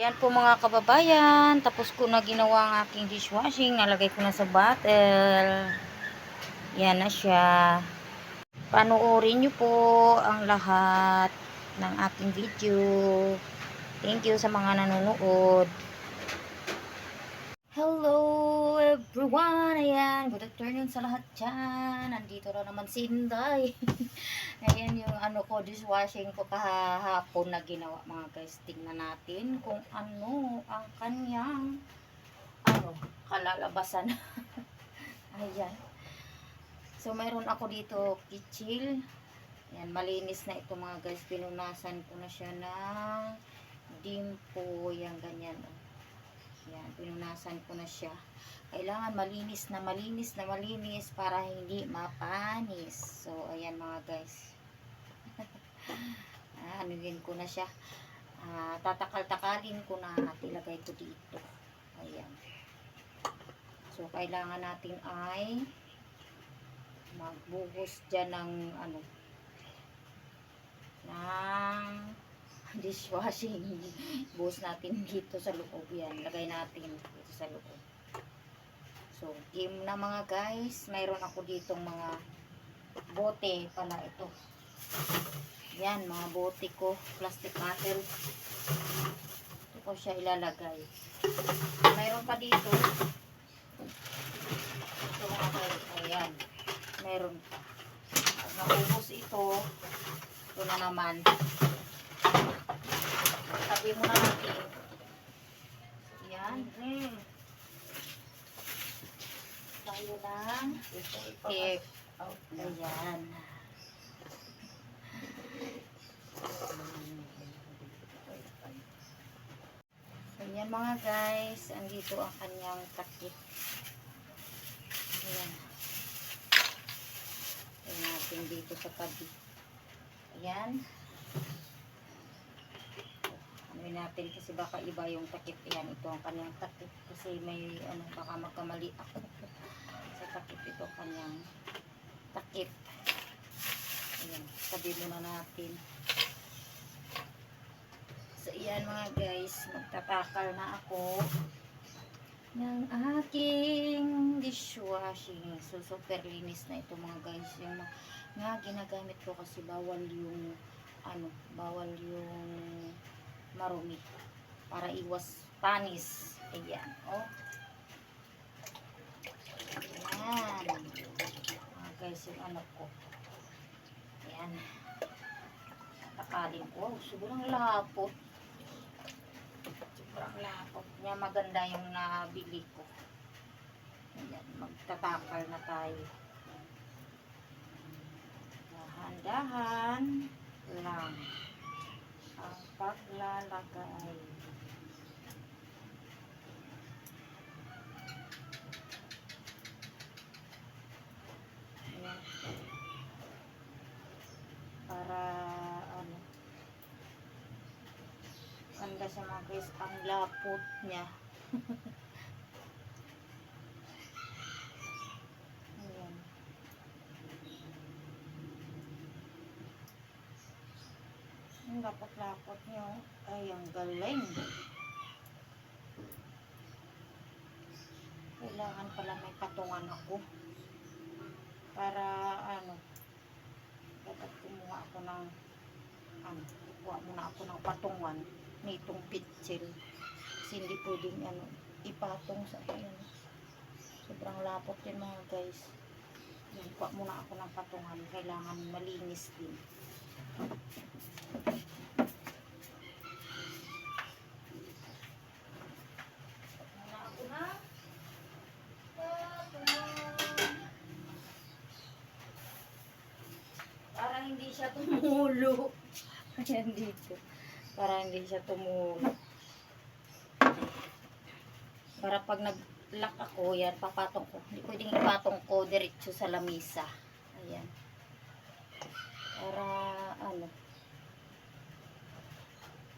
Yan po mga kababayan, tapos ko na ginawa ang aking dishwashing, nalagay ko na sa bottle. Yan na siya. Panoorin nyo po ang lahat ng aking video. Thank you sa mga nanonood. Hello everyone! Ayan, good afternoon sa lahat dyan. Nandito na naman si Inday. Ayan yung ko, dishwashing ko kahapon na ginawa mga guys. Tingnan natin kung ano ang kanyang kalalabasan. Ayan. So, mayroon ako dito kitchil. Ayan, malinis na ito mga guys. Pinunasan ko na siya ng dimpo. Yan, ganyan. Yan, pinunasan ko na siya. Kailangan malinis na malinis para hindi mapanis. So, ayan mga guys. Anuhin ko na siya. Tatakal-takalin ko na at ilagay ko dito. Ayan. So, kailangan natin ay magbuhos dyan ng ng dishwashing. Buhos natin dito sa loob yan. Lagay natin dito sa loob. So, game na mga guys. Mayroon ako ditong mga bote pala ito. Yan, mga bote ko. Plastic bottle. Ito ko siya ilalagay. Mayroon pa dito. Ito mga guys. Ayan. Mayroon pa. Pag naubos ito, ito na naman. Tabi mo na natin. Yan. Tayo lang. Tip. Ayan. So, yan mga guys. Andito ang kanyang takip. Ayan. Ayan natin dito sa tabi. Ayan. Anuin natin kasi baka iba yung takip. Ayan, ito ang kanyang takip. Kasi may baka magkamali ako. Sa takip ito kanyang takip. Ayan, tabi muna natin. So, ayan mga guys. Magtatakal na ako ng aking dishwashing. So, super linis na ito mga guys. Yung nga ginagamit ko kasi bawal yung bawal yung marumi para iwas panis. Ayan, oh. Ayan. Mga guys, yung ko. Ayan. Takalin ko. Oh, sobrang lapot. Sobrang lapot niya. Maganda yung nabili ko. Ayan, magtatakal na tayo. Dahan-dahan lang ang paglalagay. Ayan. Para ganda siya mga guys, ang lapot niya. Ayan. Ang lapot-lapot niyo ay ang galing. Kailangan pala may patungan ako para dapat kumuha ako ng kuha muna ako ng patungan nitong pitsil kasi hindi pwedeng ipatong sa sobrang lapot din mga guys. Kuha muna ako ng patungan, kailangan malinis din. Para hindi siya tumulo. Ayan dito. Para hindi siya tumulo. Para pag nag-lock ako, yan, papatong ko. Hindi pwedeng ipatong ko diretso sa lamisa. Ayan. Para,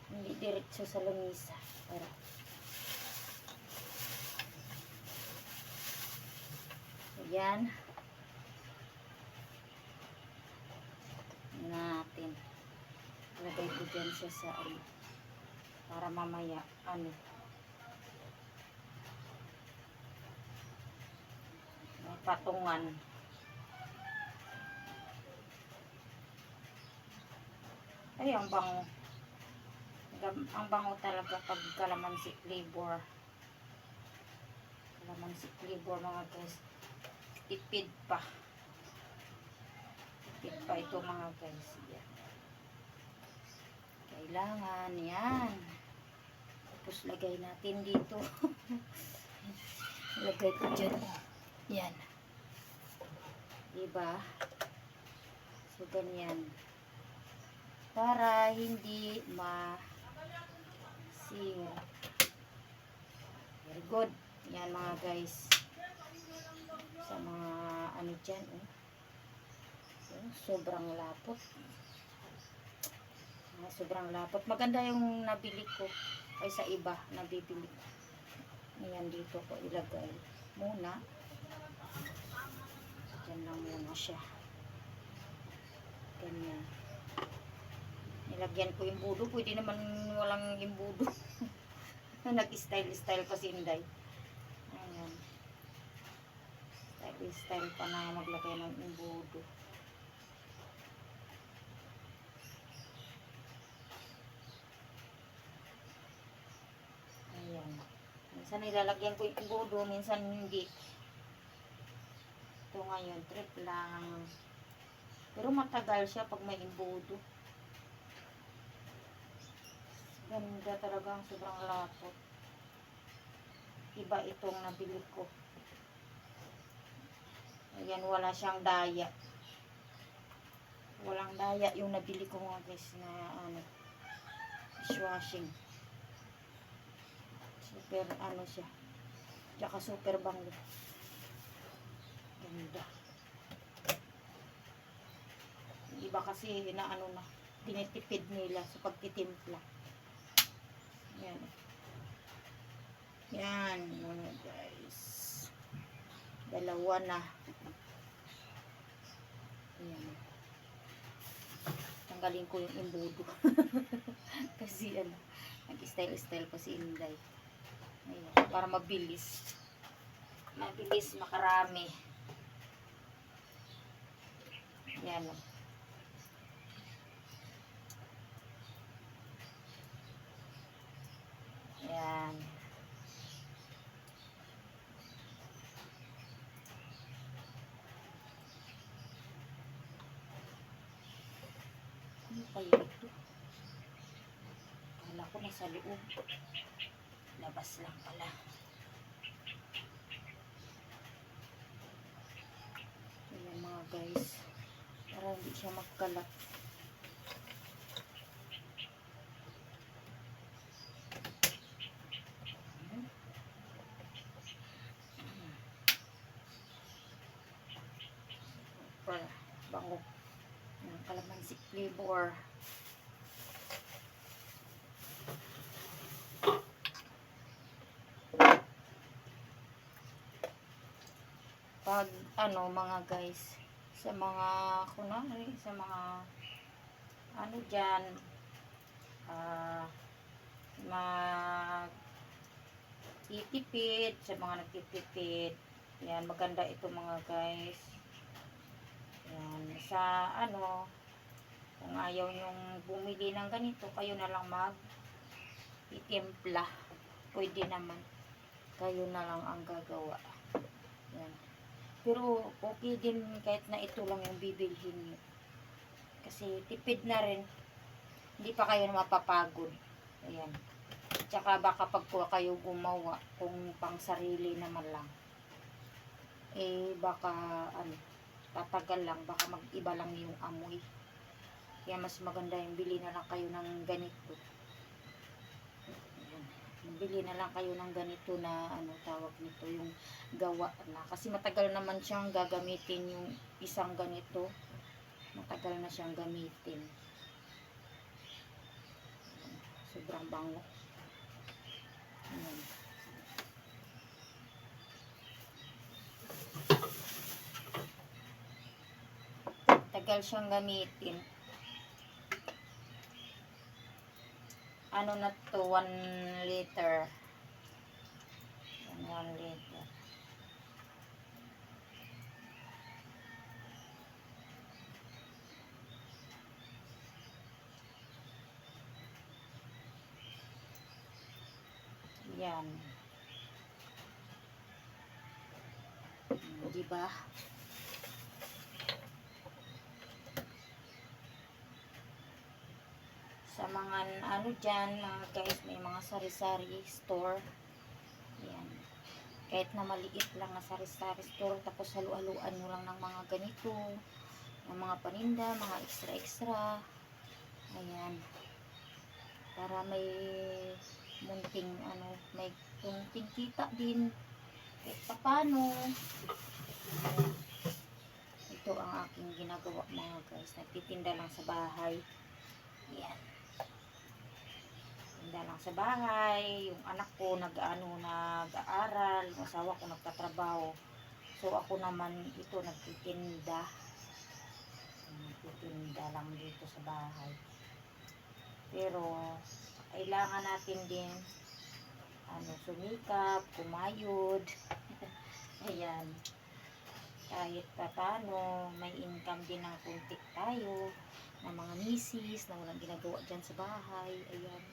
hindi diretso sa lamisa. Para. Ayan. Natin. Lagay ko dyan siya sa Para mamaya, ano, may patungan. Ay, ang bango. Ang bango talaga pag calamansi flavor. Calamansi flavor mga guys. Tipid pa. Tipid pa ito mga guys. Yan. Kailangan yan. Tapos lagay natin dito. Lagay ko dyan. Yan. Diba? So, ganyan. Para hindi ma-sira. Very good. Yan mga guys. Sa mga ano dyan. Sobrang lapot. Sobrang lapot. Maganda yung nabili ko. Ay sa iba nabibili. Ayan, dito ko ilagay muna. Diyan lang muna siya. Ganyan. Nilagyan ko yung budo. Pwede naman walang imbudo. Nag-style pa si Inday. Ayan. Style pa na maglagay ng imbudo. Ayan. Minsan nilalagyan ko yung imbudo. Minsan hindi. Ito ngayon, trip lang. Pero matagal siya pag may imbudo. Ganda talaga, sobrang lapot. Iba itong nabili ko. Ayan, wala siyang daya. Walang daya yung nabili ko mga guys na ano, dishwashing. Super ano siya. Tsaka super bango. Ganda. Iba kasi na ano na, tinitipid nila sa pagtitimpla. Yan. Yan mga guys. Dalawa na. Yan. Tanggalin ko yung imbudo. Kasi ano, nag-style pa si Inday. Ayan, para mabilis. Mabilis, makarami. Yan. Yan. Ano kaya ito? Kala ko nasa loob. Labas lang pala. Ayan mga guys. Para hindi siya magkalat. Bango ng calamansi flavor. Pag ano mga guys, sa mga kunwari, sa mga ano dyan, mag titipid, sa mga nagtitipid, yan, maganda ito mga guys. Yan, sa ano, kung ayaw nyong bumili ng ganito, kayo na lang titimpla. Pwede naman. Kayo na lang ang gagawa. Yan. Pero okay din kahit na ito lang yung bibilhin nyo. Kasi tipid na rin. Hindi pa kayo mapapagod. Ayan. Tsaka baka pag kayo gumawa, kung pang sarili naman lang, baka ano, tatagal lang, baka mag-iba lang yung amoy. Kaya mas maganda yung bili na lang kayo ng ganito. Ayan. Bili na lang kayo ng ganito na ano tawag nito, yung gawa na. Kasi matagal naman siyang gagamitin yung isang ganito. Matagal na siyang gamitin. Sobrang bango. Ayan. Tagal siyang gamitin. ano na to, 1 liter. 1 liter. Yan. Diba? Sa mga ano dyan, mga guys, may mga sari-sari store. Yan. Kahit na maliit lang na sari-sari store, tapos halu-haluan mo lang ng mga ganito, ng mga paninda, mga extra-extra. Ayan. Para may munting ano, may munting kita din. Kahit paano. Ito ang aking ginagawa mga guys. Nagtitinda lang sa bahay. Yan. Tinda lang sa bahay. Yung anak ko nag-aaral. Yung asawa ko nagtatrabaho. So ako naman ito nagtitinda. Nagtitinda lang dito sa bahay. Pero kailangan natin din sumikap, kumayod. Ayan. Kahit paano, may income din ng kunti tayo. Ng mga misis na walang ginagawa dyan sa bahay. Ayan.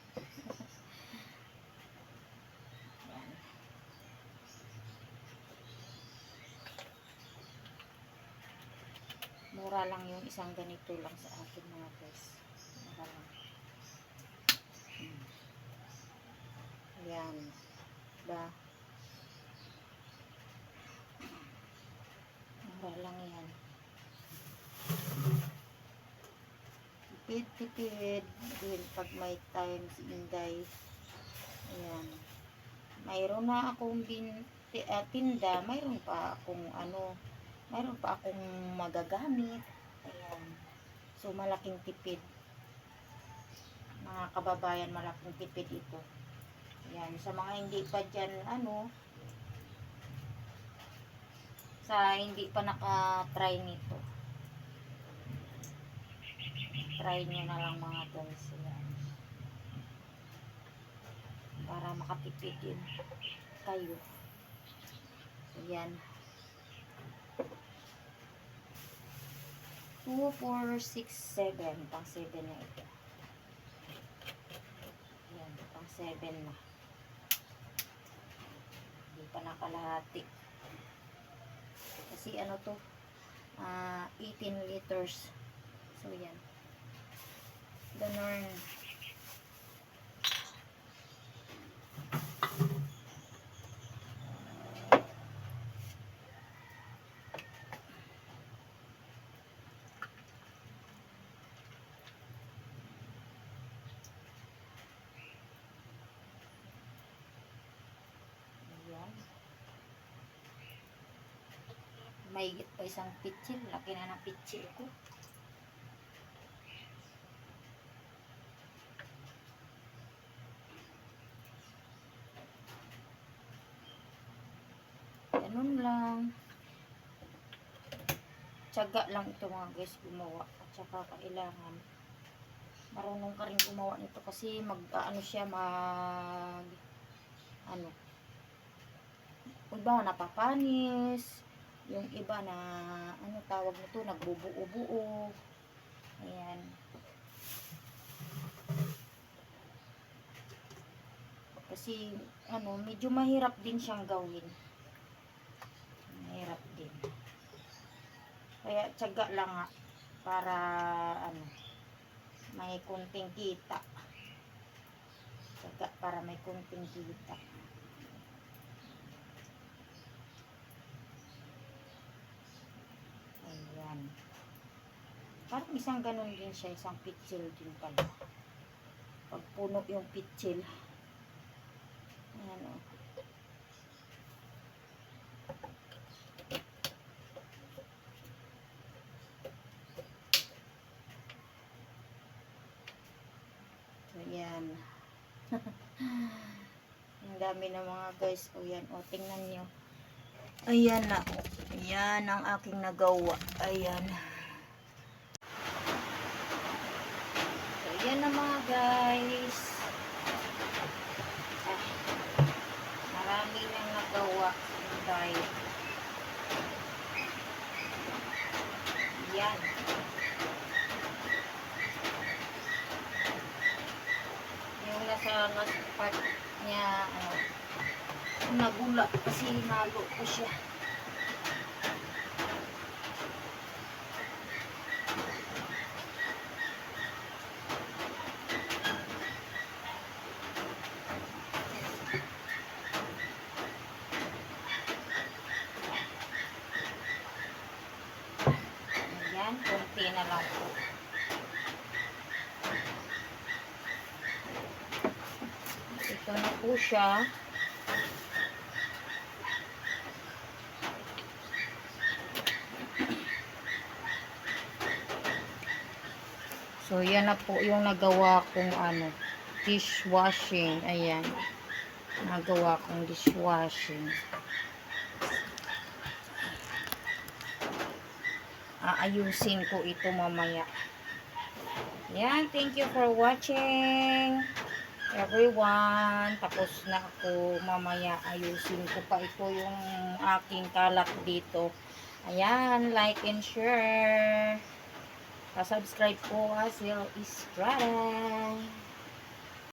Ayan. Mura lang yung isang ganito lang sa akin mga guys. Mura lang. Ayan. Diba? Mura lang yan. Tipid din pag may time si Inday. Ayan. Mayroon na akong tinda, mayroon pa akong magagamit. Ayan. So malaking tipid. Mga kababayan, malaking tipid ito. Ayan, sa mga hindi pa dyan sa hindi pa naka-try nito, try nyo na lang mga guys. Ayan. Para makatipid din kayo. Ayan. 2, 4, 6, 7. Pang 7 na ito. Ayan, pang 7 na. Hindi pa nakalahati. Kasi ano to, 18 liters. So yan. Ganun. Mahigit pa isang pitsil. Laki na ng pitsil ko. Ganun lang. Tiyaga lang ito mga guys gumawa. At saka kailangan marunong ka rin gumawa nito kasi iba napapanis. Yung iba na tawag nito, nagbubuo-buo. Ayan. Kasi medyo mahirap din siyang gawin. Mahirap din. Kaya tiyaga lang nga para may kunting kita. Tiyaga para may kunting kita. Parang isang ganun din siya, isang pitsil din pala. Pag puno yung pitsil. Ayan o. Ayan. Ang dami na mga guys. O yan, o tingnan nyo. Ayan na. Ayan ang aking nagawa. Ayan. Yan na mga guys. sa Inday. Yan. Yung nasa last part niya, nagula kasi nalo ko siya. Ayan, konti na lang po. Ito na po siya. So, yan na po yung nagawa kong dishwashing. Ayan. Nagawa kong dishwashing. Aayusin ko ito mamaya. Yan. Thank you for watching, everyone. Tapos na ako. Mamaya ayusin ko pa ito yung aking kalat dito. Ayan. Like and share. Pa-subscribe po, Hazel Estrada.